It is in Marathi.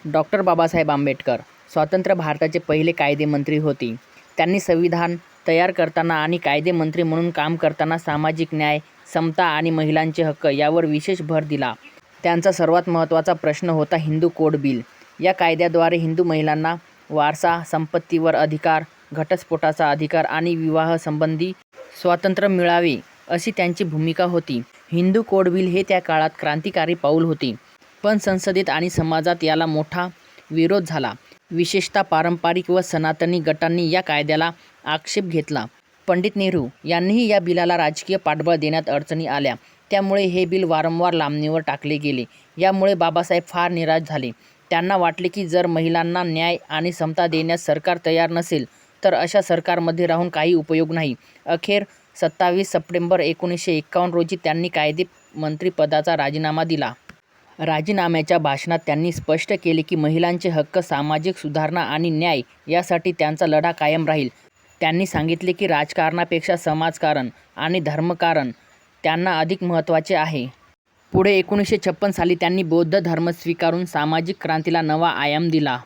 डॉक्टर बाबासाहेब आंबेडकर स्वतंत्र भारताचे पहिले कायदेमंत्री होते. त्यांनी संविधान तयार करताना आणि कायदेमंत्री म्हणून काम करताना सामाजिक न्याय, समता आणि महिलांचे हक्क यावर विशेष भर दिला. त्यांचा सर्वात महत्त्वाचा प्रश्न होता हिंदू कोड बिल. या कायद्याद्वारे हिंदू महिलांना वारसा, संपत्तीवर अधिकार, घटस्फोटाचा अधिकार आणि विवाहासंबंधी स्वातंत्र्य मिळावे अशी त्यांची भूमिका होती. हिंदू कोड बिल हे त्या काळात क्रांतिकारी पाऊल होते. पण संसदेत आणि समाजात याला मोठा विरोध झाला. विशेषतः पारंपरिक व सनातनी गटांनी या कायद्याला आक्षेप घेतला. पंडित नेहरू यांनीही या बिलाला राजकीय पाठबळ देण्यात अडचणी आल्या. त्यामुळे हे बिल वारंवार लांबणीवर टाकले गेले. यामुळे बाबासाहेब फार निराश झाले. त्यांना वाटले की जर महिलांना न्याय आणि समता देण्यास सरकार तयार नसेल तर अशा सरकारमध्ये राहून काही उपयोग नाही. अखेर 27 सप्टेंबर 1951 रोजी त्यांनी कायदेमंत्रीपदाचा राजीनामा दिला. राजीनाम्याच्या भाषणात त्यांनी स्पष्ट केले की महिलांचे हक्क, सामाजिक सुधारणा आणि न्याय यासाठी त्यांचा लढा कायम राहील. त्यांनी सांगितले की राजकारणापेक्षा समाजकारण आणि धर्मकारण त्यांना अधिक महत्त्वाचे आहे. पुढे 1956 साली त्यांनी बौद्ध धर्म स्वीकारून सामाजिक क्रांतीला नवा आयाम दिला.